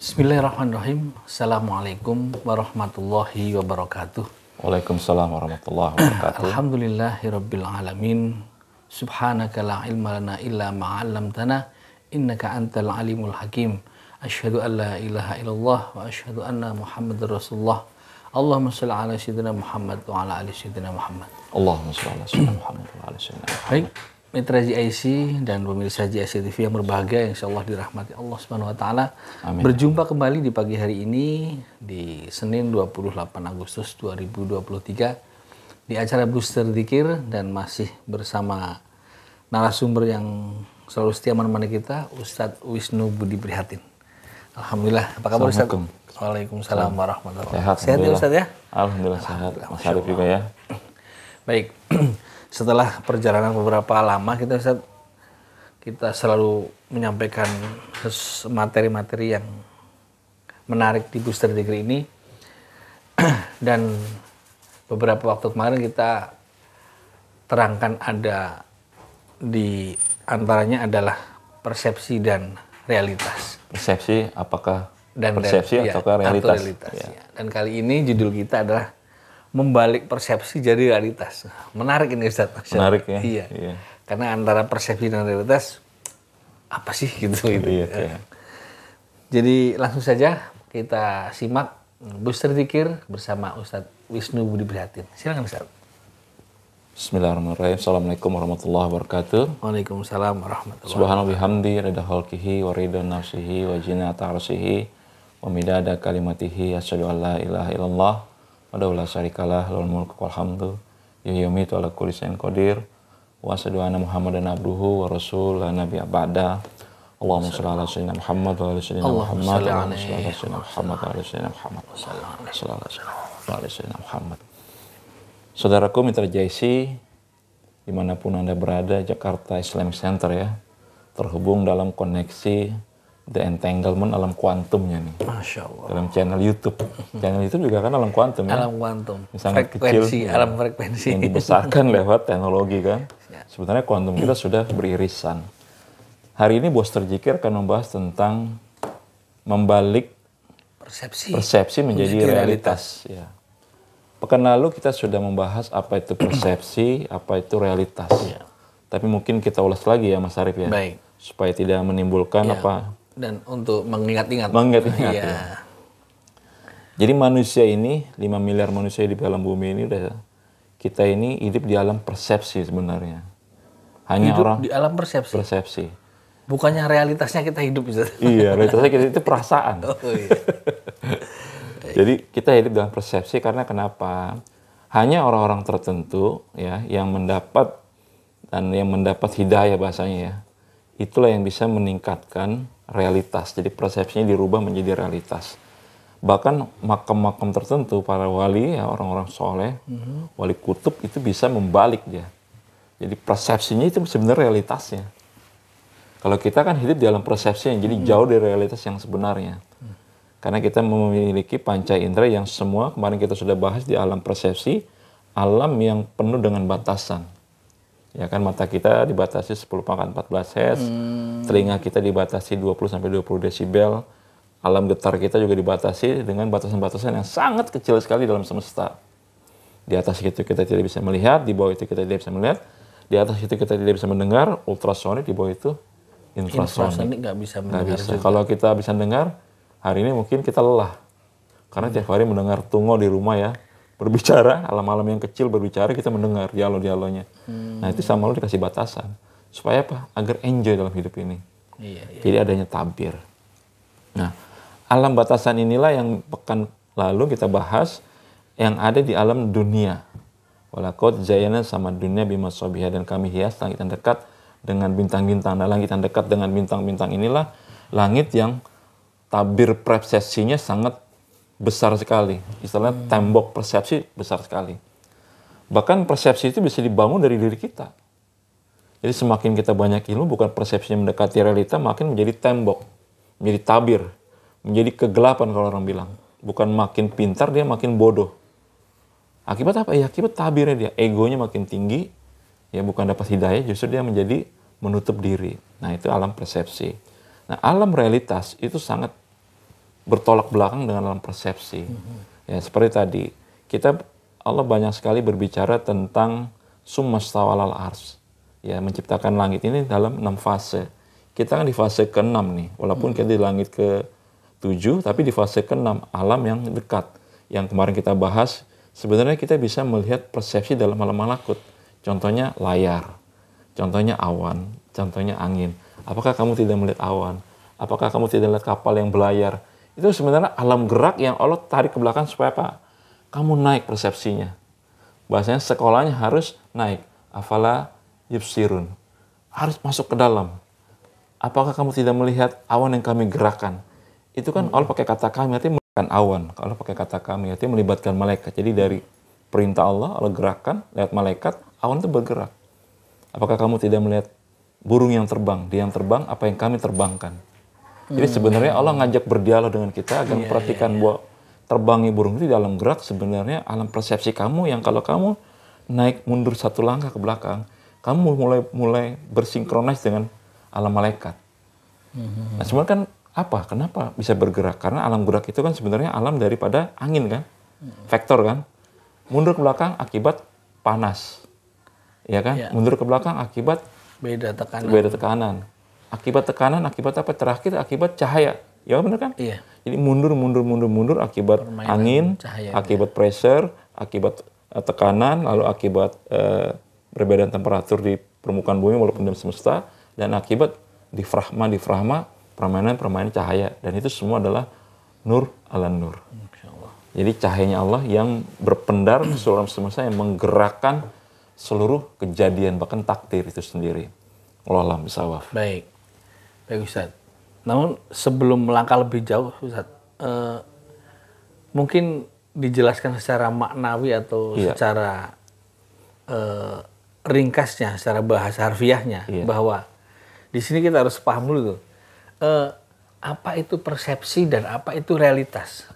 Bismillahirrahmanirrahim. Assalamualaikum warahmatullahi wabarakatuh. Waalaikumsalam warahmatullahi wabarakatuh. Alhamdulillahirabbil alamin. Subhanaka la ilma lana illa ma 'allamtana innaka antal alimul hakim. Asyhadu an la ilaha illallah wa asyhadu anna Muhammadar Rasulullah. Allahumma shalli ala sayyidina Muhammad wa ala ali sayyidina Muhammad. Allahumma shalli ala sayyidina Muhammad wa ala sayyidina Muhammad. Baik, mitra GIC dan pemirsa GIC TV yang berbahagia, insyaallah dirahmati Allah Subhanahu wa taala. Berjumpa kembali di pagi hari ini di Senin 28 Agustus 2023 di acara Booster Dzikir, dan masih bersama narasumber yang selalu setia menemani kita, Ustadz Wisnu Budi Prihatin. Alhamdulillah, apa kabar Ustadz? Waalaikumsalam warahmatullahi wabarakatuh. Sehat ya Ustadz ya? Alhamdulillah sehat. Mas Arif juga ya. Baik. Setelah perjalanan beberapa lama kita selalu menyampaikan materi-materi yang menarik di Booster Dzikir ini. Dan beberapa waktu kemarin kita terangkan ada di antaranya adalah persepsi dan realitas. Persepsi apakah Dan persepsi ataukah realitas? Ya. Dan kali ini judul kita adalah membalik persepsi jadi realitas. Menarik ini Ustaz. Menarik ya. Iya. Karena antara persepsi dan realitas apa sih gitu. Iya. Jadi langsung saja kita simak Booster Dzikir bersama Ustadz Wisnu Budi Prihatin. Silakan Ustaz. Bismillahirrahmanirrahim. Assalamualaikum warahmatullahi wabarakatuh. Waalaikumsalam warahmatullahi wabarakatuh. Subhanahu bihamdi rida khalqihi wa rida nafsihi wa jinata arsihi wa midada kalimatihi asyhadu an la ilaha illallah wa la syarikalah lahul mulku wal hamdu yuhyi wa yumiitu ala kulli syai'in qadir wa asyhadu anna Muhammadan abduhu wa rasul la nabiyya ba'da. Allahumma shalli ala sayyidina Muhammad wa ala sayyidina Muhammad wa ala sayyidina Muhammad wa ala sayyidina Muhammad wa ala sayyidina Muhammad. Saudaraku mitra JIC dimanapun Anda berada, Jakarta Islamic Center ya, terhubung dalam koneksi The Entanglement alam kuantumnya nih. Masya Allah. Dalam channel YouTube. Channel YouTube juga kan alam kuantum ya. Alam kuantum. Sangat Frekuensi, kecil. alam frekuensi. Yang dibesarkan lewat teknologi kan. Sebenarnya kuantum kita sudah beririsan. Hari ini Booster Dzikir akan membahas tentang membalik persepsi menjadi realitas. Ya. Pekan lalu kita sudah membahas apa itu persepsi, apa itu realitas. Ya. Tapi mungkin kita ulas lagi ya Mas Arif ya. Baik. Supaya tidak menimbulkan dan untuk mengingat-ingat. Ya. Jadi manusia ini, 5 miliar manusia di dalam bumi ini, kita ini hidup di alam persepsi sebenarnya. Hanya hidup orang di alam persepsi. Bukannya realitasnya kita hidup bisa. Iya, realitasnya kita itu perasaan. Iya. Jadi kita hidup dalam persepsi karena kenapa? Hanya orang-orang tertentu ya yang mendapat hidayah bahasanya ya. Itulah yang bisa meningkatkan realitas. Jadi persepsinya dirubah menjadi realitas. Bahkan makam-makam tertentu, para wali, ya, orang-orang soleh, wali kutub itu bisa membalik dia. Jadi persepsinya itu sebenarnya realitasnya. Kalau kita kan hidup di dalam persepsi yang jadi jauh dari realitas yang sebenarnya. Karena kita memiliki panca indera yang semua, kemarin kita sudah bahas di alam persepsi, alam yang penuh dengan batasan. Ya kan, mata kita dibatasi 10⁻14 Hz, telinga kita dibatasi 20-20 desibel, alam getar kita juga dibatasi dengan batasan-batasan yang sangat kecil sekali dalam semesta. Di atas itu kita tidak bisa melihat, di bawah itu kita tidak bisa melihat, di atas itu kita tidak bisa mendengar, ultrasonik, di bawah itu infrasonik. Nggak bisa mendengar. Kalau kita bisa dengar, hari ini mungkin kita lelah. Karena tiap hari mendengar tungau di rumah ya, berbicara, alam-alam yang kecil berbicara, kita mendengar dialog-dialognya. Nah itu sama lo dikasih batasan. Supaya apa? Agar enjoy dalam hidup ini. Iya. Jadi adanya tabir. Nah, alam batasan inilah yang pekan lalu kita bahas, yang ada di alam dunia. Walaqad zayyana sama dunia bima sobiha, dan kami hias langit yang dekat dengan bintang-bintang. Nah, langit yang dekat dengan bintang-bintang inilah langit yang tabir persepsinya sangat besar sekali. Istilahnya tembok persepsi besar sekali. Bahkan persepsi itu bisa dibangun dari diri kita. Jadi semakin kita banyak ilmu, bukan persepsinya mendekati realita, makin menjadi tembok, menjadi tabir, menjadi kegelapan kalau orang bilang. Bukan makin pintar, dia makin bodoh. Akibat apa? Ya akibat tabirnya dia. Egonya makin tinggi, ya bukan dapat hidayah, justru dia menjadi menutup diri. Nah itu alam persepsi. Nah alam realitas itu sangat bertolak belakang dengan alam persepsi. Ya, seperti tadi, Allah banyak sekali berbicara tentang summastawa 'alal arsy. Ya, menciptakan langit ini dalam 6 fase. Kita kan di fase ke-6 nih, walaupun kita di langit ke-7, tapi di fase ke-6, alam yang dekat. Yang kemarin kita bahas, sebenarnya kita bisa melihat persepsi dalam alam malakut. Contohnya layar, contohnya awan, contohnya angin. Apakah kamu tidak melihat awan? Apakah kamu tidak melihat kapal yang berlayar? Itu sebenarnya alam gerak yang Allah tarik ke belakang supaya apa? Kamu naik persepsinya. Bahasanya sekolahnya harus naik. Afala yubsirun. Harus masuk ke dalam. Apakah kamu tidak melihat awan yang kami gerakkan? Itu kan Allah pakai kata kami, artinya melibatkan awan. Kalau pakai kata kami, artinya melibatkan malaikat. Jadi dari perintah Allah gerakkan, lewat malaikat, awan itu bergerak. Apakah kamu tidak melihat burung yang terbang? Dia yang terbang, apa yang kami terbangkan? Jadi sebenarnya Allah ngajak berdialog dengan kita agar memperhatikan bahwa terbangnya burung itu di alam gerak sebenarnya alam persepsi kamu yang kalau kamu naik mundur satu langkah ke belakang, kamu mulai bersinkronis dengan alam malaikat. Nah, sebenarnya kan apa? Kenapa bisa bergerak? Karena alam gerak itu kan sebenarnya alam daripada angin kan? Vektor kan? Mundur ke belakang akibat panas. Ya kan? Ya. Mundur ke belakang akibat beda tekanan. Akibat tekanan, akibat apa? Terakhir akibat cahaya. Ya benar kan? Iya. Jadi mundur akibat permainan angin, cahaya, akibat pressure, akibat tekanan, lalu akibat perbedaan temperatur di permukaan bumi walaupun dalam semesta, dan akibat difrahma, permainan cahaya. Dan itu semua adalah nur ala nur. Jadi cahayanya Allah yang berpendar ke seluruh semesta yang menggerakkan seluruh kejadian, bahkan takdir itu sendiri. Wallahu a'lam bishawab. Baik Ustaz. Namun sebelum melangkah lebih jauh Ustaz, mungkin dijelaskan secara maknawi atau secara ringkasnya, secara bahasa harfiahnya, bahwa di sini kita harus paham dulu tuh, apa itu persepsi dan apa itu realitas.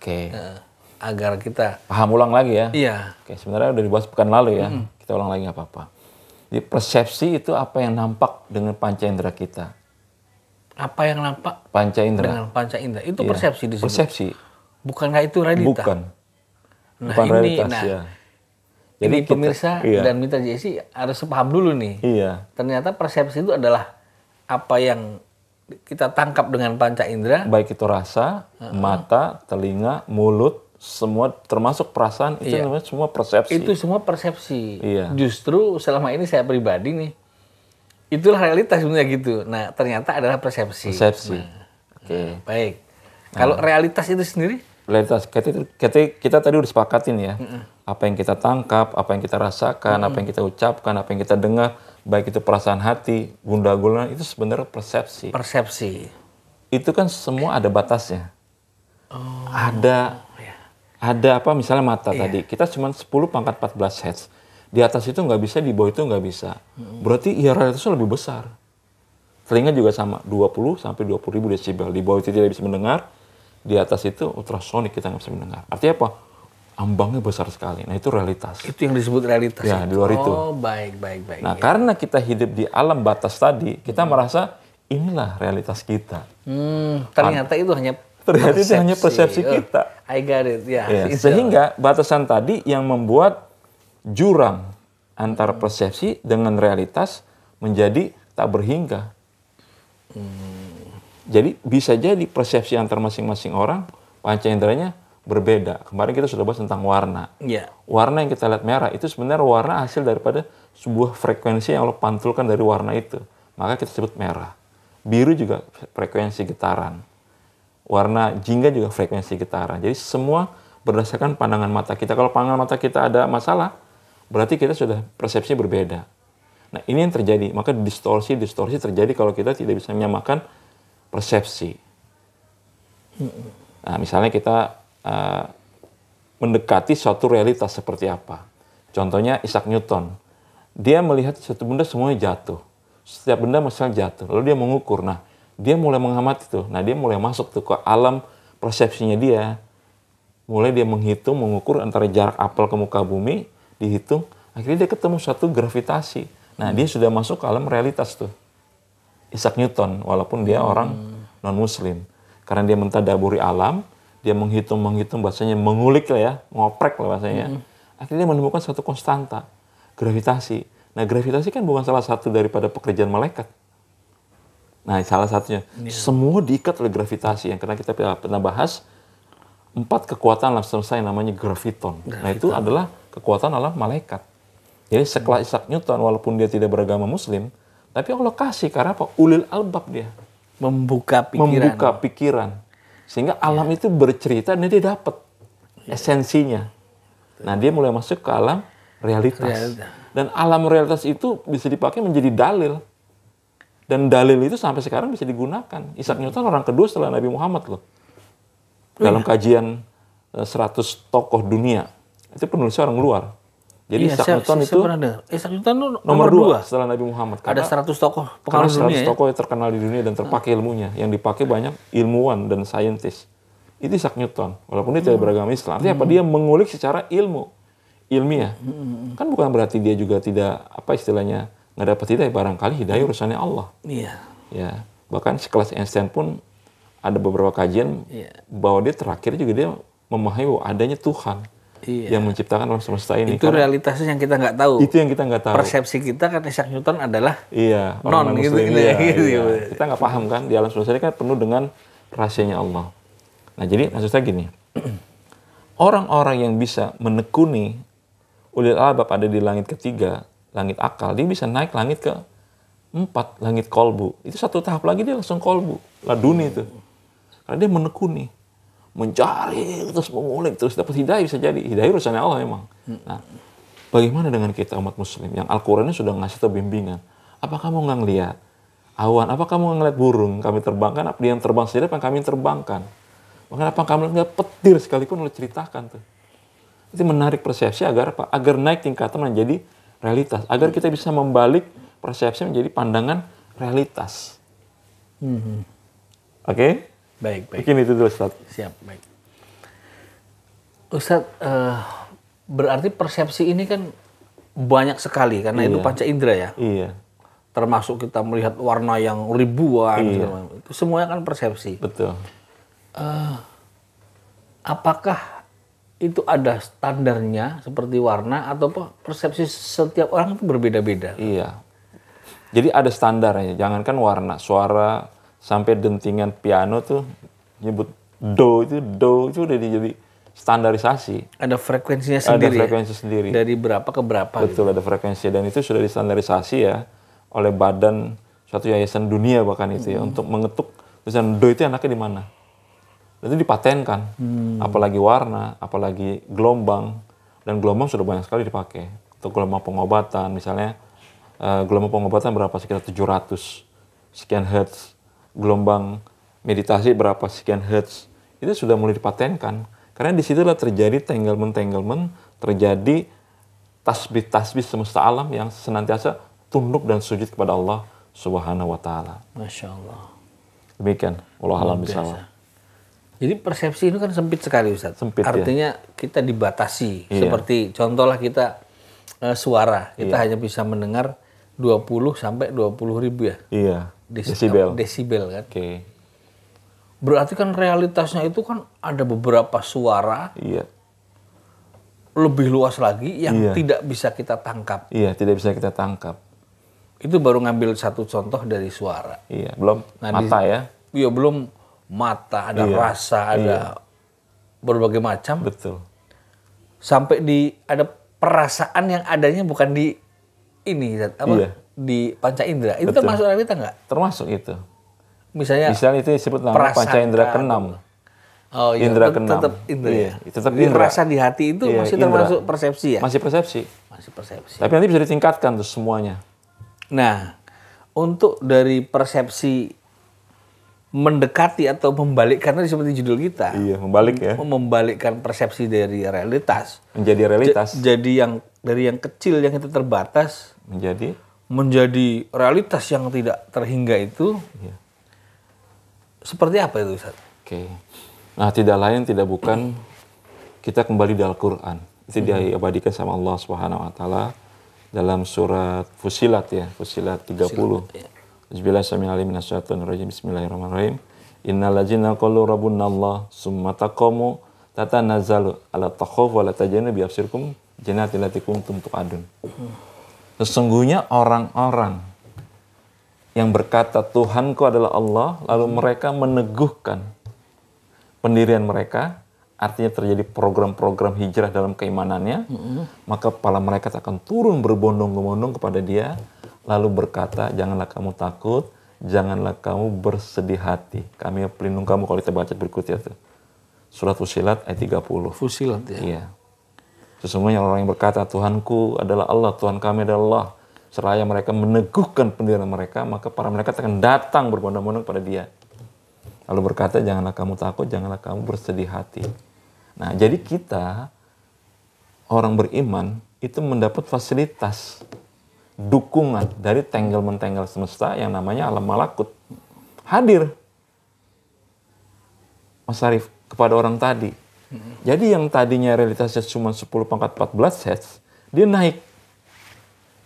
Agar kita paham ulang lagi ya. Iya. Sebenarnya udah dibahas pekan lalu ya. Kita ulang lagi nggak apa-apa. Jadi persepsi itu apa yang nampak dengan panca indera kita. Apa yang nampak panca indera dengan panca indera itu persepsi disebut. Persepsi. Bukankah itu realita? Bukan. Nah, bukan ini realitas, ya. Jadi pemirsa dan Mitra JSI harus paham dulu nih. Iya. Ternyata persepsi itu adalah apa yang kita tangkap dengan panca indera. Baik itu rasa, mata, telinga, mulut, semua termasuk perasaan itu namanya semua persepsi. Itu semua persepsi. Iya. Justru selama ini saya pribadi nih, itulah realitas sebenarnya gitu. Nah, ternyata adalah persepsi. Nah, baik. Kalau realitas itu sendiri? Realitas kita tadi udah sepakatin ya. Apa yang kita tangkap, apa yang kita rasakan, apa yang kita ucapkan, apa yang kita dengar, baik itu perasaan hati, gunda-gulana, itu sebenarnya persepsi. Persepsi. Itu kan semua ada batasnya. Ada apa misalnya mata tadi, kita cuma 10⁻14 Hz. Di atas itu nggak bisa, di bawah itu nggak bisa. Berarti realitasnya lebih besar. Telinga juga sama, 20 sampai 20.000 desibel. Di bawah itu tidak bisa mendengar, di atas itu ultrasonik kita nggak bisa mendengar. Artinya apa? Ambangnya besar sekali. Nah itu realitas. Itu yang disebut realitas. Ya, di luar itu. Oh, baik. Nah, karena kita hidup di alam batas tadi, kita merasa inilah realitas kita. Ternyata itu hanya persepsi kita. I got it. Ya. Sehingga batasan tadi yang membuat jurang antara persepsi dengan realitas menjadi tak berhingga. Jadi bisa jadi persepsi antar masing-masing orang, panca inderanya berbeda. Kemarin kita sudah bahas tentang warna. Warna yang kita lihat merah itu sebenarnya warna hasil daripada sebuah frekuensi yang Allah pantulkan dari warna itu. Maka kita sebut merah. Biru juga frekuensi getaran. Warna jingga juga frekuensi getaran. Jadi semua berdasarkan pandangan mata kita. Kalau pandangan mata kita ada masalah, berarti kita sudah persepsi berbeda. Nah ini yang terjadi. Maka distorsi terjadi kalau kita tidak bisa menyamakan persepsi. Nah misalnya kita mendekati suatu realitas seperti apa. Contohnya Isaac Newton. Dia melihat satu benda semuanya jatuh. Setiap benda misalnya jatuh. Lalu dia mengukur. Nah dia mulai mengamati tuh. Nah dia mulai masuk tuh ke alam persepsinya dia. Mulai dia menghitung, mengukur antara jarak apel ke muka bumi. Dihitung. Akhirnya dia ketemu suatu gravitasi. Nah dia sudah masuk ke alam realitas tuh. Isaac Newton. Walaupun dia orang non-muslim. Karena dia mentadaburi alam. dia menghitung bahasanya, mengulik lah ya, ngoprek lah bahasanya. Akhirnya dia menemukan satu konstanta, gravitasi. Nah, gravitasi kan bukan salah satu daripada pekerjaan malaikat. Nah, salah satunya. Semua diikat oleh gravitasi. Yang karena kita pernah bahas, 4 kekuatan alam semesta yang namanya graviton. Nah, itu adalah kekuatan alam malaikat. Jadi sekelas Isaac Newton, walaupun dia tidak beragama muslim, tapi Allah kasih, karena apa? Ulil albab dia. Membuka pikiran. Sehingga alam itu bercerita dan dia dapat esensinya. Nah, dia mulai masuk ke alam realitas. Dan alam realitas itu bisa dipakai menjadi dalil. Dan dalil itu sampai sekarang bisa digunakan. Isaac Newton orang kedua setelah Nabi Muhammad loh. Dalam kajian 100 tokoh dunia. Itu penulisnya orang luar. Jadi Isaac Newton itu Isaac Newton nomor 2 setelah Nabi Muhammad. Ada 100 tokoh pengaruh dunia. 100 tokoh yang terkenal di dunia dan terpakai ilmunya. Yang dipakai banyak ilmuwan dan saintis. Itu Isaac Newton. Walaupun dia tidak beragama Islam. Artinya apa? Dia mengulik secara ilmiah. Kan bukan berarti dia juga tidak, apa istilahnya, nggak dapat hidayah. Barangkali hidayah urusannya Allah. Iya. Ya. Bahkan sekelas Einstein pun ada beberapa kajian bahwa dia terakhir juga dia memahami bahwa adanya Tuhan. Yang menciptakan alam semesta ini. Itu realitasnya yang kita nggak tahu. Itu yang kita nggak tahu. Persepsi kita kan Isaac Newton adalah non gitu. Kita nggak paham kan, di alam semesta ini kan penuh dengan rahasianya Allah. Nah, jadi maksud saya gini, orang-orang yang bisa menekuni ulil albab ada di langit ketiga, langit akal, dia bisa naik langit ke 4, langit kolbu. Itu satu tahap lagi dia langsung kolbu, laduni itu. Karena dia menekuni. Mencari, terus mengulik, terus dapat hidayah bisa jadi. Hidayah urusannya Allah memang. Nah, bagaimana dengan kita umat muslim yang Al-Qurannya sudah ngasih tahu bimbingan? Apa kamu nggak ngeliat awan? Apa kamu nggak ngeliat burung kami terbangkan? Apa dia yang terbang sendiri? Apa yang kami terbangkan? Bahkan apa kamu ngeliat petir sekalipun lo ceritakan tuh. Itu menarik persepsi agar apa? Agar naik tingkatan menjadi realitas. Agar kita bisa membalik persepsi menjadi pandangan realitas. Oke? Baik. Mungkin itu dulu, Ustaz. Siap, baik. Ustaz, berarti persepsi ini kan banyak sekali, karena itu panca indera ya? Iya. Termasuk kita melihat warna yang ribuan, itu semuanya kan persepsi. Betul. Apakah itu ada standarnya seperti warna, atau persepsi setiap orang itu berbeda-beda? Iya. Jadi ada standarnya, jangankan warna, suara, sampai dentingan piano tuh nyebut do itu udah jadi standarisasi. Ada frekuensinya sendiri. Ada frekuensi sendiri. Dari berapa ke berapa? Betul, ada frekuensi, dan itu sudah distandarisasi ya oleh badan suatu yayasan dunia bahkan itu ya, untuk mengetuk tulisan do itu anaknya di mana. Itu dipatenkan. Apalagi warna, apalagi gelombang, dan gelombang sudah banyak sekali dipakai. Untuk gelombang pengobatan misalnya, gelombang pengobatan berapa, sekitar 700 sekian hertz. Gelombang meditasi berapa sekian hertz, itu sudah mulai dipatenkan. Karena disitulah terjadi tanggalment, terjadi tasbih semesta alam yang senantiasa tunduk dan sujud kepada Allah Subhanahu wa Ta'ala. Masya Allah. Demikian, wallahu a'lam bishawab. Jadi persepsi itu kan sempit sekali, Ustaz. Sempit, artinya kita dibatasi. Seperti contohlah kita suara, kita hanya bisa mendengar 20 sampai 20 ribu ya. Iya. Desibel kan. Oke. Berarti kan realitasnya itu kan ada beberapa suara lebih luas lagi yang tidak bisa kita tangkap. Iya, tidak bisa kita tangkap. Itu baru ngambil satu contoh dari suara. Iya, belum mata ya. Iya, belum mata, ada rasa, ada berbagai macam. Betul. Sampai ada perasaan yang adanya bukan di ini, di panca indera. Itu termasuk realita nggak? Termasuk itu. Misalnya itu disebut nama panca indera keenam. Oh iya, indera keenam. Tetap indera. Iya, tetap indera. Rasa di hati itu masih termasuk persepsi ya? Masih persepsi. Masih persepsi. Tapi nanti bisa ditingkatkan tuh semuanya. Nah, untuk dari persepsi mendekati atau membalikkan, tadi seperti judul kita. Iya, membalik ya. Membalikkan persepsi dari realitas. Menjadi realitas. Jadi yang dari yang kecil, yang itu terbatas. Menjadi realitas yang tidak terhingga itu. Iya. Seperti apa itu, Ustaz? Oke. Nah, tidak lain tidak bukan kita kembali di Al-Quran. Itu diabadikan sama Allah Subhanahu wa Ta'ala dalam surat Fussilat ya, Fussilat 30. Bismillahirrahmanirrahim. Bismillahirrahmanirrahim. Innal ladzina qalu rabbunallah summa taqamu tatanazzalu ala takhawf wa la tajanu bi absirkum jannatil lati kuntum tu'adun. Sesungguhnya orang-orang yang berkata Tuhanku adalah Allah, lalu mereka meneguhkan pendirian mereka, artinya terjadi program-program hijrah dalam keimanannya, maka kepala mereka akan turun berbondong-bondong kepada dia, lalu berkata, janganlah kamu takut, janganlah kamu bersedih hati. Kami pelindung kamu. Kalau kita baca berikutnya itu. Surat Fussilat ayat 30. Fussilat ya? Iya. Sesungguhnya orang yang berkata, Tuhanku adalah Allah, Tuhan kami adalah Allah. Seraya mereka meneguhkan pendirian mereka, maka para mereka akan datang berbondong-bondong kepada dia. Lalu berkata, janganlah kamu takut, janganlah kamu bersedih hati. Nah, jadi kita, orang beriman, itu mendapat fasilitas, dukungan dari tenggel-mentengel semesta yang namanya alam malakut. Hadir, Mas Arif, kepada orang tadi. Jadi yang tadinya realitasnya cuma 10 pangkat 14 hertz, dia naik.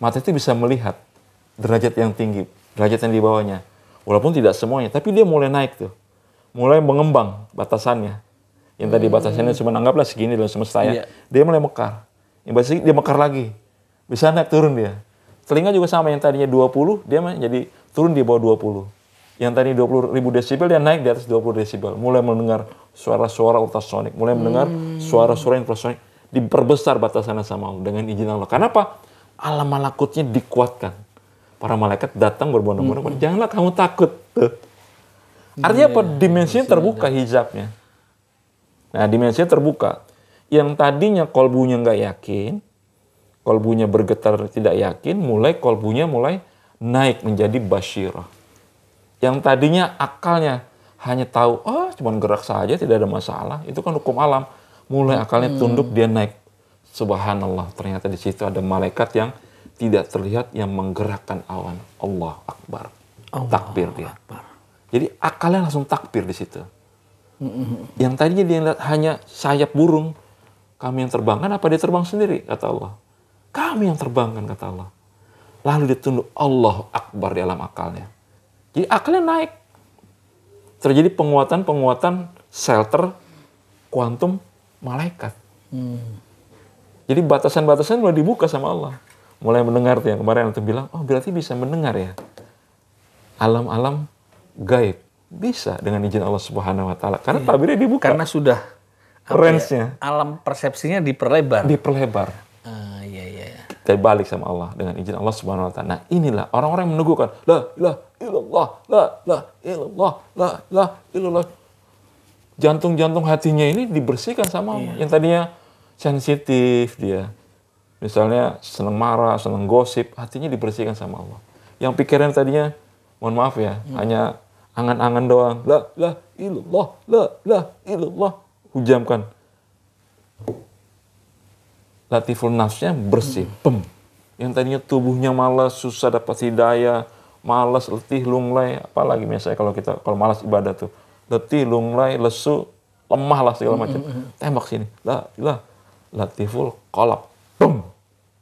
Mata itu bisa melihat derajat yang tinggi, derajat yang di bawahnya. Walaupun tidak semuanya, tapi dia mulai naik tuh. Mulai mengembang batasannya. Yang tadi batasannya cuma anggaplah segini dalam semesta ya. Dia mulai mekar. Yang pasti dia mekar lagi. Bisa naik turun dia. Telinga juga sama, yang tadinya 20, dia jadi turun di bawah 20. Yang tadi 20.000 desibel, dia naik di atas 20 desibel. Mulai mendengar suara-suara ultrasonik. Mulai mendengar suara-suara infrasonik. Diperbesar batasannya sama Allah dengan izin Allah. Kenapa? Alam malakutnya dikuatkan. Para malaikat datang berbondong-bondong. Janganlah kamu takut. Artinya apa? Dimensinya terbuka, hijabnya. Nah, dimensinya terbuka. Yang tadinya kolbunya nggak yakin, kolbunya bergetar tidak yakin, kolbunya mulai naik menjadi basyirah. Yang tadinya akalnya hanya tahu, cuma gerak saja, tidak ada masalah. Itu kan hukum alam. Mulai akalnya tunduk, dia naik. Subhanallah, ternyata di situ ada malaikat yang tidak terlihat yang menggerakkan awan. Allah Akbar. Takbir dia. Jadi akalnya langsung takbir di situ. Yang tadinya dia lihat hanya sayap burung, kami yang terbangkan, apa dia terbang sendiri? Kata Allah. Kami yang terbangkan, kata Allah. Lalu dia tunduk, Allah Akbar di alam akalnya. Jadi akalnya naik. Terjadi penguatan shelter kuantum malaikat. Jadi batasan-batasan mulai dibuka sama Allah. Mulai mendengar tuh yang kemarin Antum bilang, berarti bisa mendengar ya. Alam-alam gaib. Bisa dengan izin Allah Subhanahu wa taala. Karena tabirnya dibuka. Karena sudah range-nya. Alam persepsinya diperlebar. Iya. Kita balik sama Allah dengan izin Allah Subhanahu wa taala. Nah, inilah orang-orang yang meneguhkan la ilaha illallah, la ilaha illallah, la ilaha illallah. Jantung-jantung hatinya ini dibersihkan sama Allah. Yang tadinya sensitif dia. Misalnya senang marah, senang gosip, hatinya dibersihkan sama Allah. Yang pikiran tadinya, mohon maaf ya, hanya angan-angan doang. La ilaha illallah, la ilaha illallah. Hujamkan. Latiful nafsnya bersih. Yang tadinya tubuhnya malas, susah dapat hidayah, malas, letih, lunglai, apalagi misalnya kalau malas ibadah tuh. Letih, lunglai, lesu, lemah lah segala macam. Tembak sini. La ilaha latiful qalb.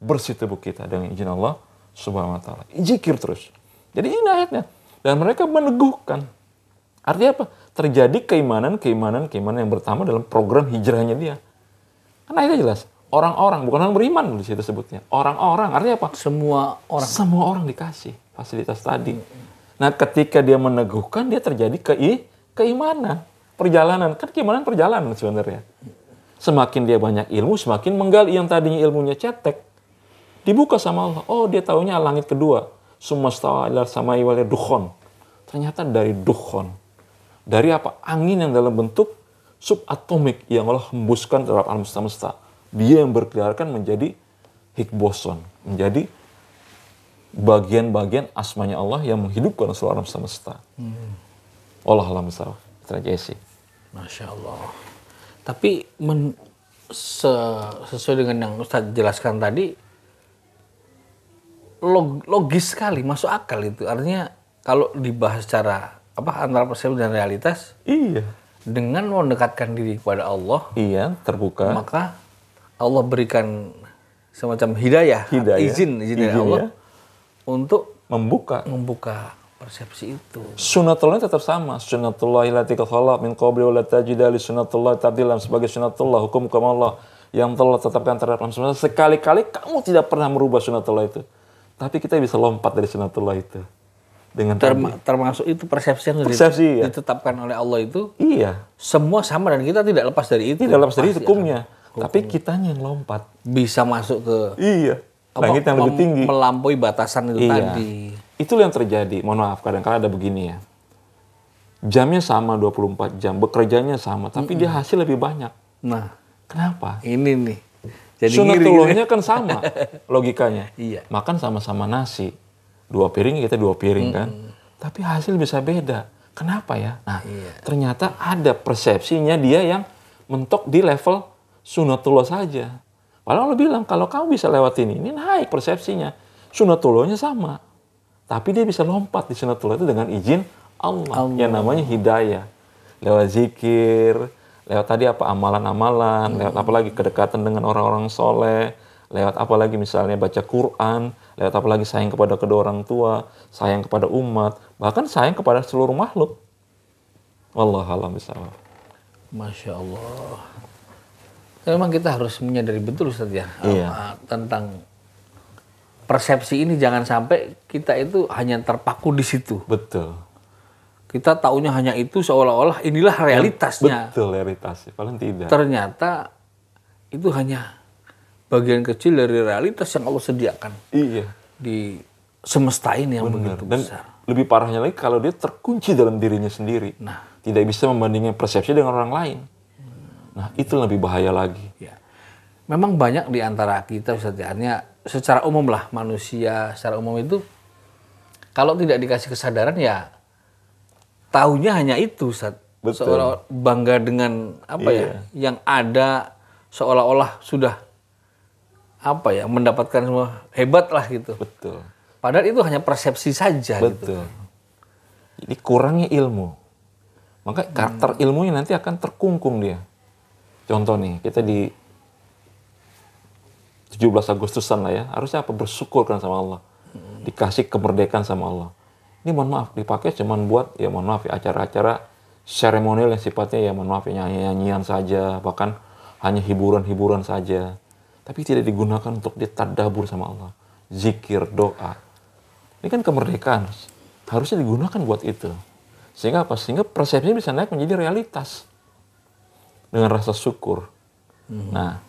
Bersih tubuh kita dengan izin Allah Subhanahu wa taala. Zikir terus. Jadi ini ayatnya. Dan mereka meneguhkan. Artinya apa? Terjadi keimanan yang pertama dalam program hijrahnya dia. Kan ayatnya jelas. Orang-orang, bukan orang beriman di situ sebutnya. Orang-orang, artinya apa? Semua orang dikasih fasilitas tadi. Nah, ketika dia meneguhkan, dia terjadi keimanan. Perjalanan. Kan keimanan perjalanan sebenarnya. Semakin dia banyak ilmu, semakin menggali yang tadinya ilmunya cetek. Dibuka sama Allah. Oh, dia taunya langit kedua. Sumastawa ila samai wal dukhon. Ternyata dari dukhon. Dari apa? Angin yang dalam bentuk subatomik yang Allah hembuskan terhadap alam semesta. Dia yang berkeliaran menjadi hikboson. Menjadi bagian-bagian asmanya Allah yang menghidupkan seluruh alam semesta. Allah alam sawah. Tragesi. Masya Allah. Tapi sesuai dengan yang Ustaz jelaskan tadi, logis sekali, masuk akal itu. Artinya kalau dibahas secara antara persepsi dan realitas, dengan mendekatkan diri kepada Allah, terbuka, maka Allah berikan semacam hidayah. izin dari Allah untuk membuka persepsi itu. Sunnatullahnya tetap sama. Sunnatullahi allati qad khalat min qabli wa la tajida li sunnatullahi tabdilan, sebagai sunnatullah, hukum Allah yang telah tetapkan terhadap manusia. Sekali-kali kamu tidak pernah merubah sunnatullah itu. Tapi kita bisa lompat dari sunnatullah itu. Dengan termasuk itu persepsi yang ditetapkan oleh Allah itu. Iya. Semua sama dan kita tidak lepas dari itu. Tidak lepas dari hukumnya. Tapi kitanya yang lompat. Bisa masuk ke langit yang lebih tinggi. Melampaui batasan itu tadi. Itulah yang terjadi. Mohon maaf, kadang-kadang ada begini ya. Jamnya sama 24 jam, bekerjanya sama, tapi dia hasil lebih banyak. Nah, kenapa? Ini nih. Jadi sunnatullahnya kan sama logikanya. Iya. Makan sama-sama nasi. 2 piring, kita 2 piring kan. Tapi hasil bisa beda. Kenapa ya? Nah, ternyata ada persepsinya dia yang mentok di level sunnatullah saja. Padahal Allah bilang, kalau kamu bisa lewatin ini naik persepsinya. Sunnatullahnya sama. Tapi dia bisa lompat di sunnatullah itu dengan izin Allah. Yang namanya hidayah. Lewat zikir, lewat tadi amalan-amalan, lewat apalagi kedekatan dengan orang-orang soleh, lewat apalagi misalnya baca Quran, lewat apalagi sayang kepada kedua orang tua, sayang kepada umat, bahkan sayang kepada seluruh makhluk. Wallahu a'lam bishawab. Masya Allah. Memang kita harus menyadari betul Ustaz ya, tentang persepsi ini, jangan sampai kita itu hanya terpaku di situ. Betul. Kita taunya hanya itu, seolah-olah inilah realitasnya. Betul, realitasnya. Paling tidak. Ternyata itu hanya bagian kecil dari realitas yang Allah sediakan. Iya. Di semesta ini yang begitu besar. Dan lebih parahnya lagi kalau dia terkunci dalam dirinya sendiri. Nah, tidak bisa membandingkan persepsi dengan orang lain. Nah, itu lebih bahaya lagi. Ya. Memang banyak di antara kita Ustaz, secara umum lah, manusia secara umum itu kalau tidak dikasih kesadaran ya taunya hanya itu Ustaz. Seolah bangga dengan yang ada, seolah-olah sudah mendapatkan semua, hebat lah gitu. Betul. Padahal itu hanya persepsi saja. Betul. Gitu. Jadi kurangnya ilmu. Maka karakter ilmunya nanti akan terkungkung dia. Contoh nih, kita di 17 Agustusan lah ya, harusnya bersyukur kan sama Allah. Dikasih kemerdekaan sama Allah. Ini mohon maaf, dipakai cuman buat, acara-acara seremonial yang sifatnya mohon maaf, nyanyian saja, bahkan hanya hiburan-hiburan saja. Tapi tidak digunakan untuk ditadabur sama Allah. Zikir, doa. Ini kan kemerdekaan. Harusnya digunakan buat itu. Sehingga apa? Sehingga persepsinya bisa naik menjadi realitas. Dengan rasa syukur. Nah,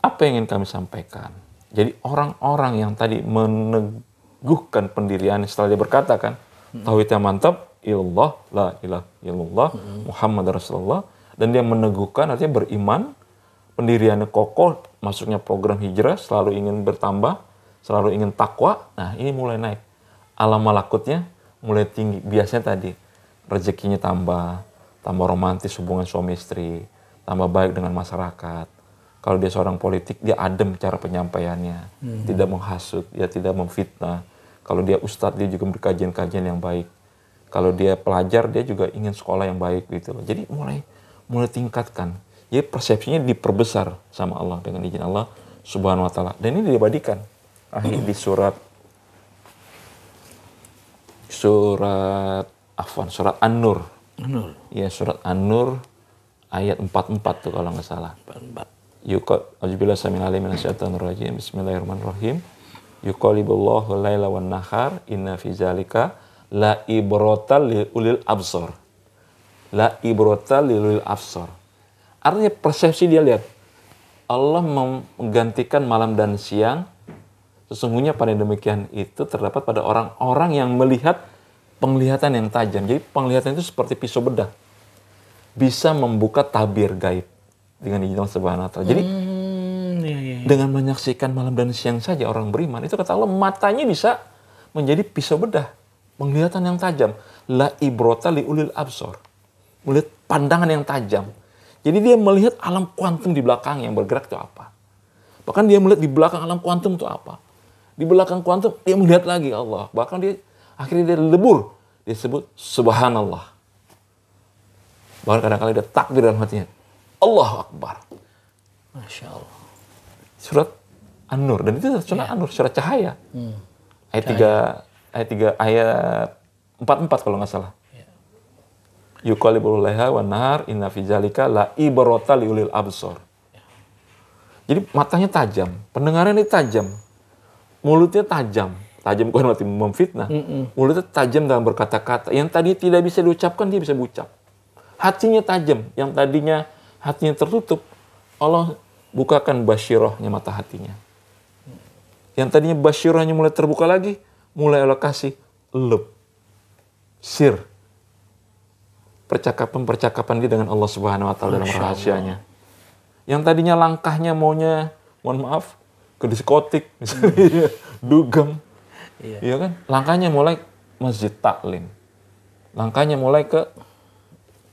apa yang ingin kami sampaikan? Jadi orang-orang yang tadi meneguhkan pendiriannya setelah dia berkata kan, tauhidnya mantap, illallah, la ilaha illallah, Muhammad Rasulullah, dan dia meneguhkan, artinya beriman, pendiriannya kokoh, masuknya program hijrah, selalu ingin bertambah, selalu ingin takwa. Nah, ini mulai naik. Alam malakutnya mulai tinggi. Biasanya tadi rezekinya tambah romantis hubungan suami istri, tambah baik dengan masyarakat. Kalau dia seorang politik, dia adem cara penyampaiannya, tidak menghasut, dia tidak memfitnah. Kalau dia ustadz, dia juga berkajian-kajian yang baik. Kalau dia pelajar, dia juga ingin sekolah yang baik gitu. Jadi mulai tingkatkan. Jadi persepsinya diperbesar sama Allah dengan izin Allah Subhanahu wa taala. Dan ini diabadikan di surat An-Nur. Ya, surat An-Nur ayat 44 tuh kalau nggak salah. 44. Bismillahirrahmanirrahim. Yuqallibullahu laila wan nahar inna fi zalika la ibratal lil absar. La ibratal lil absar. Artinya persepsi dia lihat. Allah menggantikan malam dan siang. Sesungguhnya pada demikian itu terdapat pada orang-orang yang melihat penglihatan yang tajam. Jadi penglihatan itu seperti pisau bedah. Bisa membuka tabir gaib dengan izin Allah Subhanahu wa taala. Jadi dengan menyaksikan malam dan siang saja orang beriman, itu kata Allah matanya bisa menjadi pisau bedah, penglihatan yang tajam. La ibrata li ulil absar. Melihat pandangan yang tajam. Jadi dia melihat alam kuantum di belakang yang bergerak itu apa. Bahkan dia melihat di belakang alam kuantum itu apa. Di belakang kuantum dia melihat lagi Allah. Bahkan dia akhirnya dia lebur. Dia sebut subhanallah. Bahkan kadang-kadang dia takbir dalam hatinya. Allahu Akbar. Masya Allah. Surat An-Nur. Dan itu surat An-Nur, surat cahaya. Ayat ayat 44 kalau nggak salah. Yuqallibul laiha wan nahar inna fi dzalika la ibrata liulil absar. Jadi matanya tajam, pendengarannya tajam, mulutnya tajam bukan berarti memfitnah. Mulutnya tajam dalam berkata-kata. Yang tadi tidak bisa diucapkan dia bisa ucap. Hatinya tajam, yang tadinya hatinya tertutup, Allah bukakan basyirahnya mata hatinya. Yang tadinya basyirahnya mulai terbuka lagi, mulai Allah kasih sir. Percakapan dia dengan Allah Subhanahu wa taala dalam rahasianya. Yang tadinya langkahnya maunya, mohon maaf, ke diskotik misalnya, dugem. Iya kan? Langkahnya mulai masjid taklim. Langkahnya mulai ke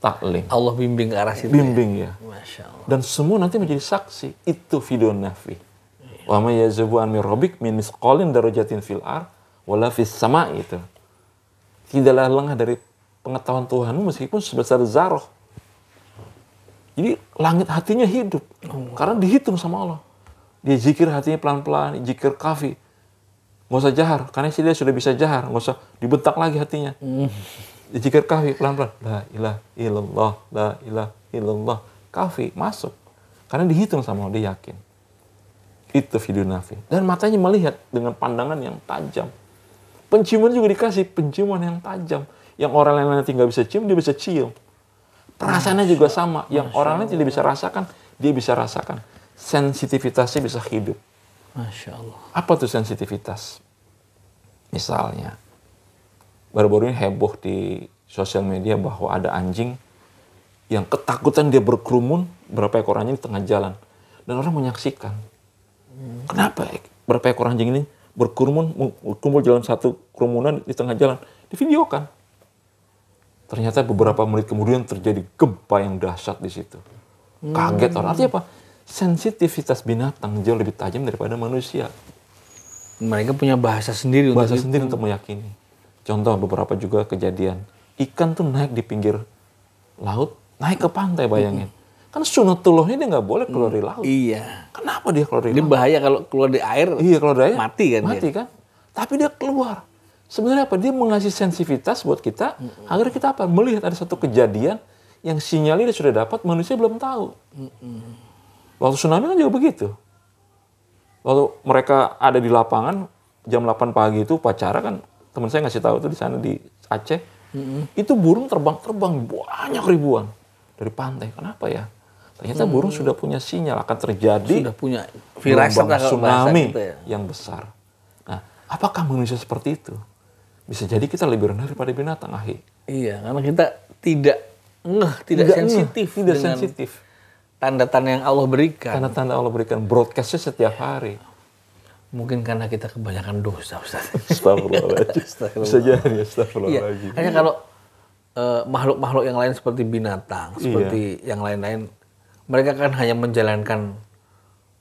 taklim. Allah bimbing ke arah situ. Bimbing ya. Masya Allah. Dan semua nanti menjadi saksi. Itu video nafi. Wa may yazubu an rabbik min misqalin darajatin fil ar wala fis sama itu. Tidaklah lengah dari pengetahuan Tuhanmu meskipun sebesar zarah. Jadi langit hatinya hidup. Karena dihitung sama Allah. Dia zikir hatinya pelan-pelan, zikir kafi. Nggak usah jahar, karena dia sudah bisa jahar. Nggak usah dibentak lagi hatinya. Dia zikir kafi pelan-pelan. La ilaha illallah, la ilaha illallah. Kafi, masuk. Karena dihitung sama Allah, dia yakin. Itu video nafi. Dan matanya melihat dengan pandangan yang tajam. Penciuman juga dikasih, penciuman yang tajam. Yang orang lain nanti nggak bisa cium, dia bisa cium. Perasaannya juga sama. Yang orang lain tidak bisa rasakan, dia bisa rasakan. Sensitivitasnya bisa hidup. Masya Allah. Apa tuh sensitivitas? Misalnya, baru-baru ini heboh di sosial media bahwa ada anjing yang ketakutan dia berkerumun, berapa ekor anjing di tengah jalan. Dan orang menyaksikan. Kenapa berapa ekor anjing ini berkerumun, kumpul dalam satu kerumunan di tengah jalan? Divideokan. Ternyata beberapa menit kemudian terjadi gempa yang dahsyat di situ. Kaget orang. Artinya apa? Sensitivitas binatang jauh lebih tajam daripada manusia. Mereka punya bahasa sendiri untuk meyakini. Contoh beberapa juga kejadian. Ikan tuh naik di pinggir laut, naik ke pantai, bayangin. Kan sunnatullahnya dia nggak boleh keluar dari laut. Iya. Kenapa dia keluar dari laut? Dia bahaya kalau keluar di air. Iya, kalau dari air mati kan. Mati kan. Tapi dia keluar. Sebenarnya apa? Dia mengasih sensitivitas buat kita agar kita apa? Melihat ada satu kejadian yang sinyalnya sudah dapat, manusia belum tahu. Waktu tsunami kan juga begitu. Waktu mereka ada di lapangan jam 8 pagi itu upacara kan, teman saya ngasih tahu tuh di sana di Aceh, itu burung terbang banyak ribuan dari pantai. Kenapa ya? Ternyata burung sudah punya sinyal akan terjadi sudah punya firasat tsunami gitu ya. yang besar. Nah, apakah manusia seperti itu? Bisa jadi kita lebih rendah daripada binatang, Ahi. Iya, karena kita tidak sensitif dengan tanda-tanda yang Allah berikan. Tanda-tanda Allah berikan, broadcast-nya setiap hari. Mungkin karena kita kebanyakan dosa, Ustaz. Astagfirullahaladzim. Bisa jadi, astagfirullahaladzim. Iya. Hanya kalau makhluk-makhluk yang lain seperti binatang, seperti yang lain-lain, mereka kan hanya menjalankan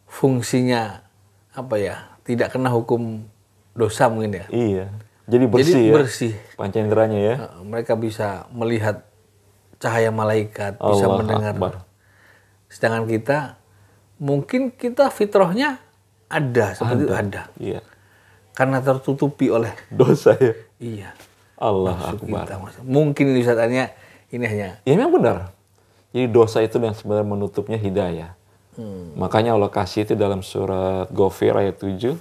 fungsinya, apa ya, tidak kena hukum dosa mungkin ya. Iya. Jadi bersih. Pancenderanya ya. Mereka bisa melihat cahaya malaikat, bisa mendengar. Akbar. Sedangkan kita, mungkin kita fitrahnya ada, seperti itu ada. Iya. Karena tertutupi oleh dosa ya. Iya. Allah Akbar. Mungkin ini Ustaznya, ini hanya. Ya memang benar. Jadi dosa itu yang sebenarnya menutupnya hidayah. Makanya Allah kasih itu dalam surat Ghafir ayat 7.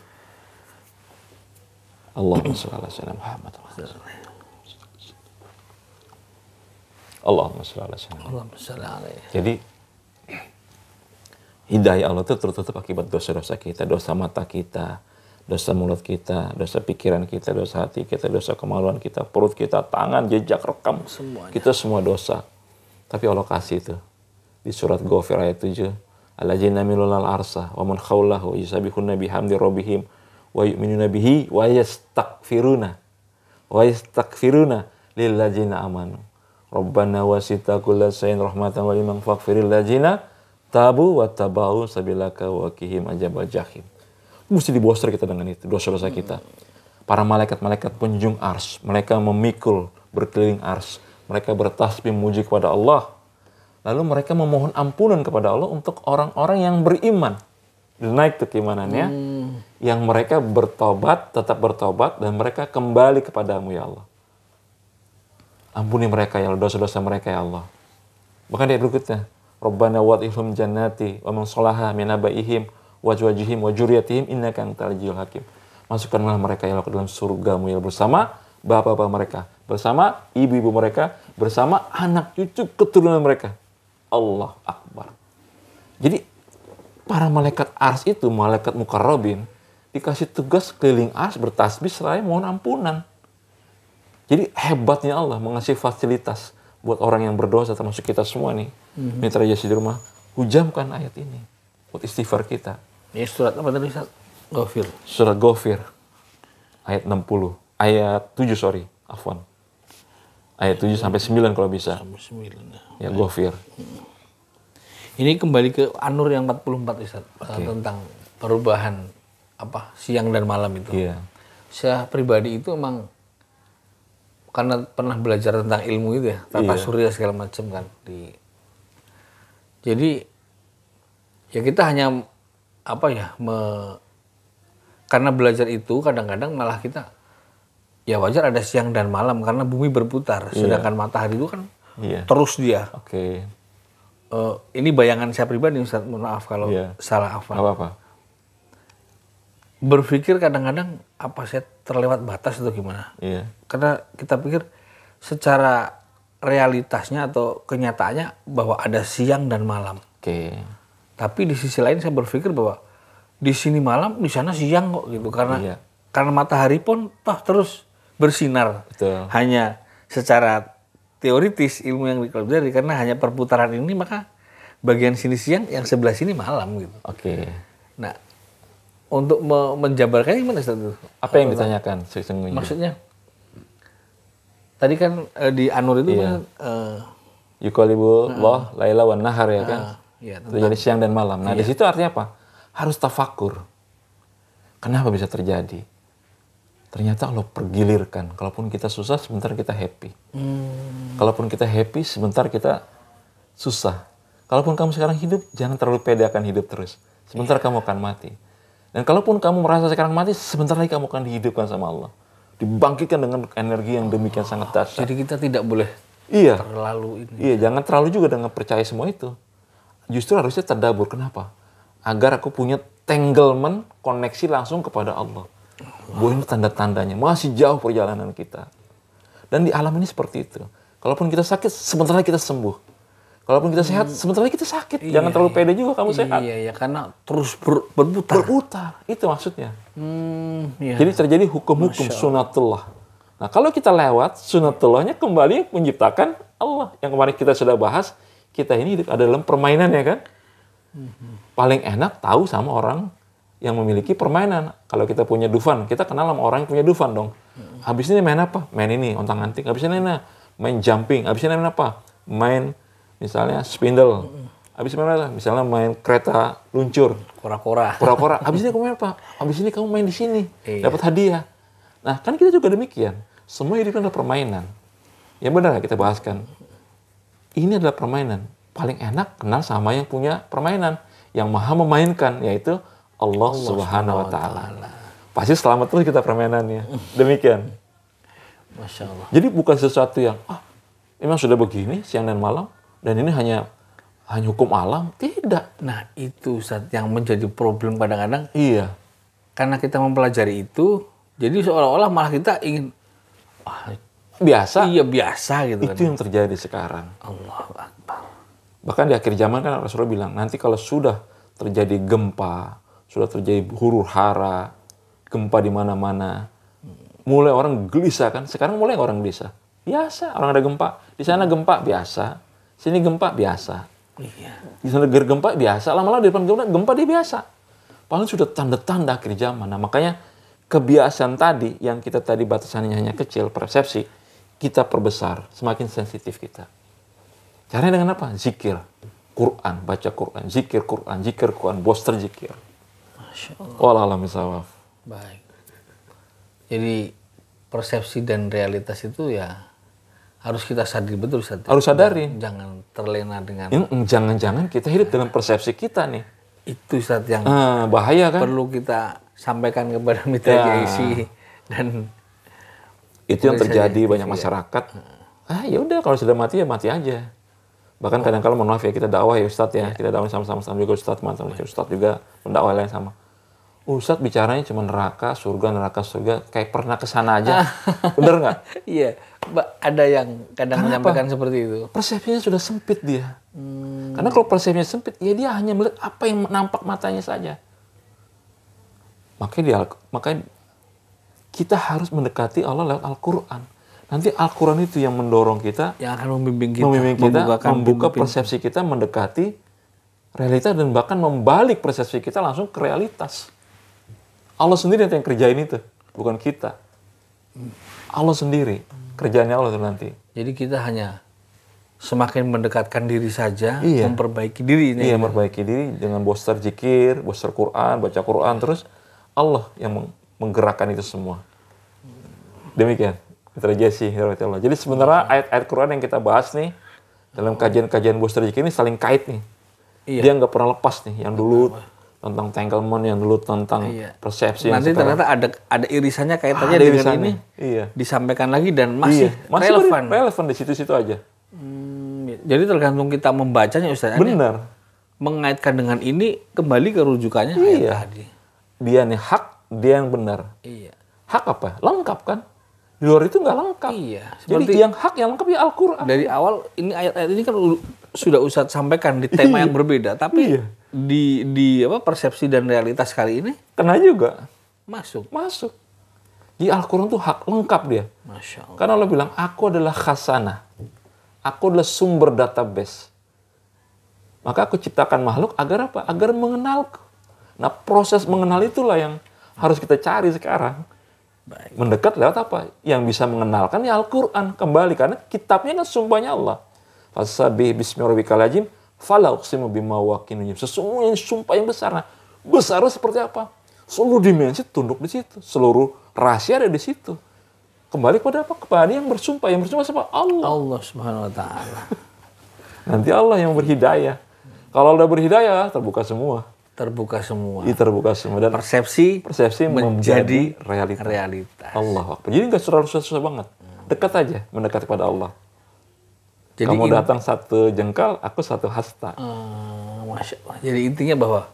Allahumma shalli ala sayyidina Muhammad. Allahumma shalli ala sayyidina Muhammad. Jadi hidayah Allah itu tertutup akibat dosa-dosa kita, dosa mata kita, dosa mulut kita, dosa pikiran kita, dosa hati kita, dosa kemaluan kita, perut kita, tangan, jejak rekam, semuanya. Kita semua dosa. Tapi Allah kasih itu di surat Ghafir ayat 7. Alladzina milulal arsa wa man khawlahu yusabihuna bihamdi rabbihim wa yu'minuna bihi wa yastaghfiruna lilladzina amanu rabbana wasita kulla shay'in rahmatan wa liman faghfiril ladzina tabu wa tabau sabilaka wa qihim adzabal jahim. Mesti dibosor kita dengan itu, dosa-dosa kita. Para malaikat-malaikat penjung ars, mereka memikul berkeliling ars, mereka bertasbih memuji kepada Allah. Lalu mereka memohon ampunan kepada Allah untuk orang-orang yang beriman. naik tuh keimanannya, yang mereka bertobat, tetap bertobat, dan mereka kembali kepadamu ya Allah. Ampuni mereka ya Allah, dosa-dosa mereka ya Allah. Bahkan dia berikutnya, Rabbana wad'ihum jannati wa man salaha min abaihim wa azwajihim wa dzurriyyatihim innaka antal azizul hakim. Masukkanlah mereka ya Allah ke dalam surgamu ya Allah, bersama bapak-bapak mereka, bersama ibu-ibu mereka, bersama anak cucu keturunan mereka. Allah Akbar. Jadi para malaikat ars itu, malaikat mukarrabin, dikasih tugas keliling ars bertasbih seraya mohon ampunan. Jadi hebatnya Allah mengasih fasilitas buat orang yang berdosa, termasuk kita semua nih. Mitra Jasi di rumah, hujamkan ayat ini buat istighfar kita. Ini surat apa tadi Ustaz? Ghafir. Surat Ghafir ayat 60, ayat 7 sorry, afwan. Ayat 7 sampai 9 kalau bisa. Sampai 9 ya. Ghafir. Ini kembali ke An-Nur yang 44 Ustaz, tentang perubahan siang dan malam itu. Iya. Saya pribadi itu emang karena pernah belajar tentang ilmu itu ya, tata surya segala macam kan. Jadi ya kita hanya karena belajar itu kadang-kadang malah kita ya wajar ada siang dan malam karena bumi berputar, sedangkan matahari itu kan terus dia. Oke. Ini bayangan saya pribadi Ustaz, mohon maaf kalau salah hafal. Apa-apa. Berpikir kadang-kadang apa saya terlewat batas atau gimana? Iya. Karena kita pikir secara realitasnya atau kenyataannya bahwa ada siang dan malam. Oke. Tapi di sisi lain saya berpikir bahwa di sini malam, di sana siang kok gitu. Karena matahari pun toh terus bersinar. Betul. Hanya secara teoritis ilmu yang dipelajari karena hanya perputaran ini maka bagian sini siang, yang sebelah sini malam gitu. Oke. Nah, untuk menjabarkannya gimana Ustaz? Apa yang ditanyakan sesungguhnya? Maksudnya tadi kan di An-Nur itu kan yuqallibullah laila wan nahar ya kan. Terjadi siang dan malam. Nah, di situ artinya apa? Harus tafakur. Kenapa bisa terjadi? Ternyata Allah pergilirkan. Kalaupun kita susah, sebentar kita happy. Kalaupun kita happy, sebentar kita susah. Kalaupun kamu sekarang hidup, jangan terlalu pede akan hidup terus. Sebentar kamu akan mati. Dan kalaupun kamu merasa sekarang mati, sebentar lagi kamu akan dihidupkan sama Allah. Dibangkitkan dengan energi yang demikian sangat dahsyat. Jadi kita tidak boleh terlalu ini. Iya, jangan terlalu juga dengan percaya semua itu. Justru harusnya tadabbur. Kenapa? Agar aku punya tanglement, koneksi langsung kepada Allah. Bahwa ini tanda-tandanya. Masih jauh perjalanan kita. Dan di alam ini seperti itu. Kalaupun kita sakit, sebentar lagi kita sembuh. Kalaupun kita sehat, sebentar lagi kita sakit. Jangan terlalu pede juga kamu sehat. Iya, karena terus berputar. Berputar, itu maksudnya. Jadi terjadi hukum-hukum sunatullah. Nah, kalau kita lewat, sunatullahnya kembali menciptakan Allah. Yang kemarin kita sudah bahas, kita ini hidup ada dalam permainan ya kan. Paling enak tahu sama orang yang memiliki permainan. Kalau kita punya Dufan, kita kenal sama orang yang punya Dufan dong. Habis ini main apa? Main ini, ontang-anting. Habis ini main jumping. Habis ini main apa? Main misalnya spindle. Habis ini main apa? Misalnya main kereta luncur. Kora-kora. Habis ini kamu main apa? Habis ini kamu main di sini. Dapat hadiah. Nah, kan kita juga demikian. Semua hidup adalah permainan. Ya benar kita bahaskan. Ini adalah permainan. Paling enak kenal sama yang punya permainan. Yang maha memainkan, yaitu Allah Subhanahu wa Ta'ala. Pasti selamat terus kita permainannya. Demikian. Masya Allah. Jadi bukan sesuatu yang, memang sudah begini siang dan malam, dan ini hanya hukum alam. Tidak. Nah itu Ustaz yang menjadi problem kadang-kadang. Iya. Karena kita mempelajari itu, jadi seolah-olah malah kita ingin, biasa. Iya biasa gitu. Itu yang terjadi sekarang. Allahu Akbar. Bahkan di akhir zaman kan Rasulullah bilang, nanti kalau sudah terjadi gempa, sudah terjadi huru hara, gempa di mana-mana, mulai orang gelisah kan. Sekarang mulai orang gelisah. Biasa, orang ada gempa. Di sana gempa biasa. Sini gempa biasa. Iya. Di sana gempa biasa. Lama-lama di depan gempa dia biasa. Paling sudah tanda-tanda akhir zaman. Nah makanya kebiasaan tadi yang kita tadi batasannya hanya kecil, persepsi, kita perbesar. Semakin sensitif kita. Caranya dengan apa? Zikir. Quran, baca Quran, zikir Quran, bos terzikir. Masya Allah. Wallahualam bishawab. Baik. Jadi persepsi dan realitas itu ya harus kita sadari betul Ustaz. Harus sadarin. Jangan terlena dengan. Jangan-jangan kita hidup dengan persepsi kita nih. Itu Ustaz yang bahaya kan? perlu kita sampaikan kepada mitra JIC dan itu yang terjadi banyak masyarakat. Ya udah kalau sudah mati ya mati aja. Bahkan kadang-kadang mohon maaf ya, kita dakwah ya Ustadz ya, kita dakwah sama-sama juga Ustadz, teman-teman Ustadz juga mendakwah lain sama. Ustadz bicaranya cuma neraka, surga, kayak pernah ke sana aja. Bener nggak? Iya, ada yang kadang menyampaikan seperti itu. Persepsinya sudah sempit dia. Karena kalau persepsinya sempit, ya dia hanya melihat apa yang nampak matanya saja. Makanya kita harus mendekati Allah lewat Al-Quran. Nanti Al-Quran itu yang mendorong kita, yang akan membimbing kita, membuka persepsi kita, mendekati realitas, dan bahkan membalik persepsi kita langsung ke realitas. Allah sendiri yang kerjain itu, bukan kita. Allah sendiri, kerjaannya Allah itu nanti. Jadi kita hanya semakin mendekatkan diri saja, memperbaiki diri. Iya, memperbaiki diri dengan boster zikir, boster Quran, baca Quran, terus Allah yang menggerakkan itu semua. Demikian. Allah. Jadi sebenarnya ayat-ayat Quran yang kita bahas nih dalam kajian-kajian boster zikir ini saling kait nih. Dia nggak pernah lepas nih. Yang dulu tentang entanglement, yang dulu tentang persepsi. Nanti ternyata ada irisannya kaitannya dengan ini. Disampaikan lagi dan masih relevan di situ-situ aja. Jadi tergantung kita membacanya Ustaz. Benar. Mengaitkan dengan ini kembali ke rujukannya ayat tadi. Dia nih hak, dia yang benar. Hak apa? Lengkap kan? Di luar itu nggak lengkap. Jadi yang hak yang lengkap ya Al-Quran. Dari awal ini ayat-ayat ini kan sudah Ustadz sampaikan di tema yang berbeda, tapi di persepsi dan realitas kali ini kena juga. Masuk. Di Al-Quran tuh hak lengkap dia. Masya Allah. Karena Allah bilang, aku adalah khasanah. Aku adalah sumber database. Maka aku ciptakan makhluk agar apa? Agar mengenalku. Nah, proses mengenal itulah yang harus kita cari sekarang. Baik. Mendekat lewat apa? Yang bisa mengenalkan ya Al-Quran. Kembali, karena kitabnya kan sumpahnya Allah. Fasabbih bismi rabbikal azim, fala uqsimu bima waqi'in nujum. Sesungguhnya sumpah yang besar. Nah, besarnya seperti apa? Seluruh dimensi tunduk di situ. Seluruh rahasia ada di situ. Kembali kepada apa? Kepada yang bersumpah. Yang bersumpah siapa? Allah. Allah Subhanahu wa Ta'ala. Nanti Allah yang berhidayah. Kalau udah berhidayah, terbuka semua. Terbuka semua. Dan persepsi menjadi realitas. Allah. Jadi nggak susah banget. Dekat aja, mendekat kepada Allah. Jadi kamu datang satu jengkal, aku satu hasta. Masya Allah. Jadi intinya bahwa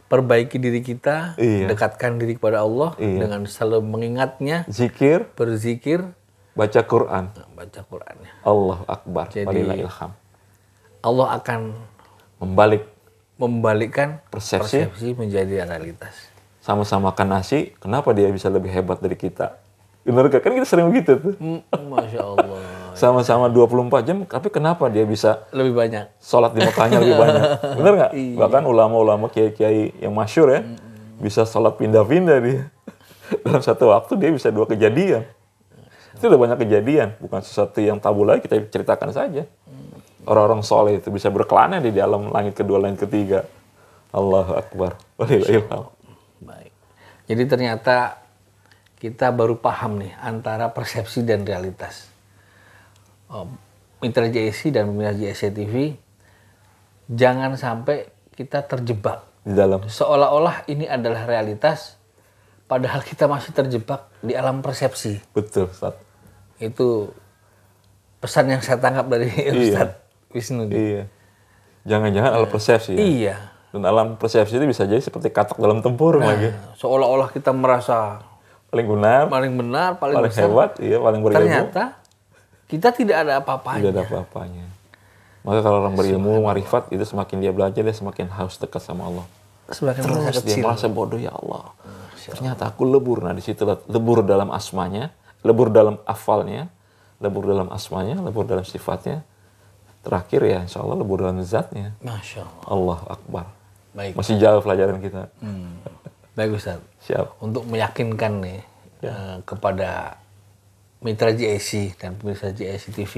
perbaiki diri kita, dekatkan diri kepada Allah dengan selalu mengingatnya, berzikir, baca Quran. Baca Qurannya. Allahu Akbar. Jadi Allah akan membalikkan persepsi menjadi realitas. Sama-sama makan nasi, kenapa dia bisa lebih hebat dari kita? Benar kan kita sering begitu tuh. Masya Allah. Sama-sama 24 jam, tapi kenapa dia bisa lebih banyak? Sholat di Mekahnya lebih banyak. Benar nggak? Bahkan ulama-ulama kiai-kiai yang masyhur ya, bisa sholat pindah-pindah dia. Dalam satu waktu dia bisa 2 kejadian. Itu udah banyak kejadian, bukan sesuatu yang tabu lagi, kita ceritakan saja. Orang-orang soleh itu bisa berkelana di dalam langit kedua, langit ketiga. Allahu Akbar. Baik. Jadi ternyata kita baru paham nih antara persepsi dan realitas. Mitra JIC dan pemirsa JIC TV, jangan sampai kita terjebak di dalam. Seolah-olah ini adalah realitas, padahal kita masih terjebak di alam persepsi. Betul, Ustaz. Itu pesan yang saya tangkap dari Ustaz Wisnu. Iya. Jangan-jangan alam persepsi ya. Iya. Dan alam persepsi itu bisa jadi seperti katak dalam tempurung lagi. Seolah-olah kita merasa paling benar, paling besar, hebat, paling berilmu. Ternyata kita tidak ada apa-apanya. Tidak ada apa-apanya. Maka kalau orang berilmu, marifat, itu semakin dia belajar, dia semakin haus dekat sama Allah. Semakin terus dia merasa bodoh, ya Allah. Ternyata aku lebur. Nah, di situ lebur dalam asmanya, lebur dalam afalnya, lebur dalam asmanya, lebur dalam sifatnya. Terakhir ya, insya Allah lebur dalam zatnya. Masya Allah. Allah Akbar. Baik. Masih jauh pelajaran kita. Baik Ustaz. Siap. Untuk meyakinkan nih kepada mitra JIC dan pemirsa JIC TV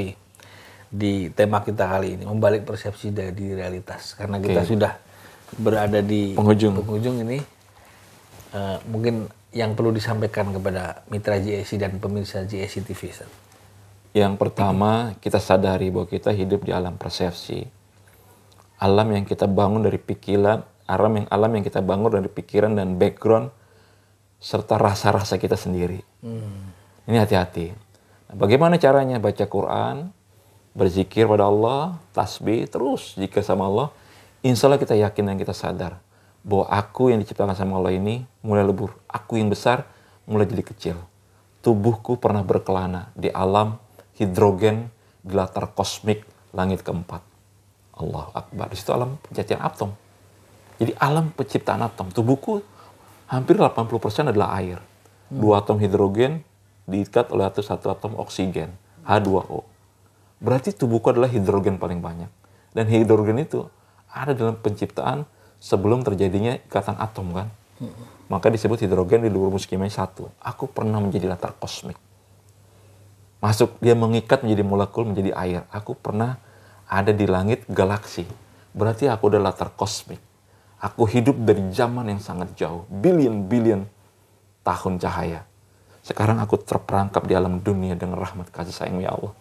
di tema kita kali ini, membalik persepsi dari realitas. Karena kita sudah berada di penghujung ini, mungkin yang perlu disampaikan kepada mitra JIC dan pemirsa JIC TV, Ustaz. Yang pertama, kita sadari bahwa kita hidup di alam persepsi. Alam yang kita bangun dari alam yang kita bangun dari pikiran dan background serta rasa-rasa kita sendiri. Ini hati-hati. Nah, bagaimana caranya? Baca Quran, berzikir pada Allah, tasbih, terus zikir sama Allah. Insya Allah kita yakin dan kita sadar bahwa aku yang diciptakan sama Allah ini mulai lebur. Aku yang besar mulai jadi kecil. Tubuhku pernah berkelana di alam hidrogen di latar kosmik langit keempat. Allahu Akbar. Di situ alam penciptaan atom. Jadi alam penciptaan atom. Tubuhku hampir 80% adalah air. 2 atom hidrogen diikat oleh satu atom oksigen, H2O. Berarti tubuhku adalah hidrogen paling banyak. Dan hidrogen itu ada dalam penciptaan sebelum terjadinya ikatan atom kan. Maka disebut hidrogen di rumus kimia 1. Aku pernah menjadi latar kosmik. Masuk, dia mengikat menjadi molekul, menjadi air. Aku pernah ada di langit galaksi. Berarti aku adalah latar kosmik. Aku hidup dari zaman yang sangat jauh. Billion tahun cahaya. Sekarang aku terperangkap di alam dunia dengan rahmat kasih sayang ya Allah.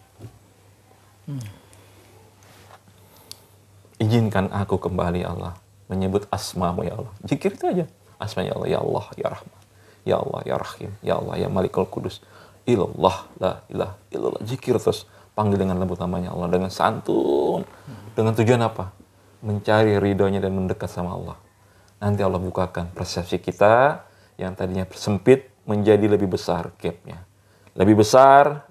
Izinkan aku kembali Allah. Menyebut asma-Mu ya Allah. Zikir itu aja. Asma ya Allah, ya Allah, ya Rahman. Ya Allah, ya Rahim. Ya Allah, ya Malikul Kudus. Ilallah, la ilaha illallah. Zikir terus. Panggil dengan lembut namanya Allah. Dengan santun. Dengan tujuan apa? Mencari ridhonya dan mendekat sama Allah. Nanti Allah bukakan persepsi kita yang tadinya sempit menjadi lebih besar gapnya. Lebih besar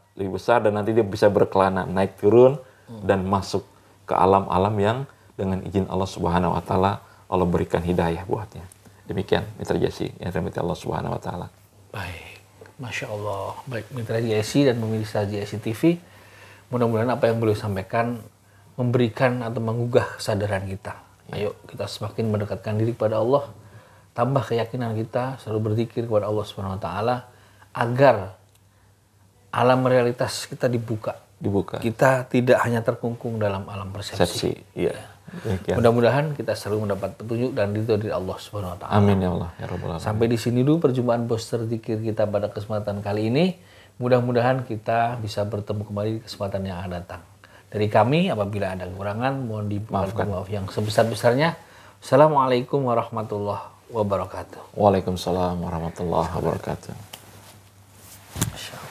dan nanti dia bisa berkelana, naik turun dan masuk ke alam-alam yang dengan izin Allah Subhanahu wa taala Allah berikan hidayah buatnya. Demikian Mitra Jasi yang dirahmati Allah Subhanahu wa taala. Baik. Masya Allah. Baik Mitra JSI dan pemirsa JSI TV. Mudah-mudahan apa yang beliau sampaikan memberikan atau menggugah kesadaran kita. Ayo kita semakin mendekatkan diri kepada Allah, tambah keyakinan kita, selalu berzikir kepada Allah Subhanahu wa taala agar alam realitas kita dibuka. Kita tidak hanya terkungkung dalam alam persepsi. Iya. Mudah-mudahan kita selalu mendapat petunjuk dan ridho dari Allah Subhanahu wa taala. Amin ya Allah ya Rabbal alamin. Sampai di sini dulu perjumpaan poster zikir kita pada kesempatan kali ini. Mudah-mudahan kita bisa bertemu kembali di kesempatan yang akan datang. Dari kami, apabila ada kekurangan, mohon dimaafkan. Maaf yang sebesar-besarnya. Assalamualaikum warahmatullahi wabarakatuh. Waalaikumsalam warahmatullahi wabarakatuh. Masya Allah.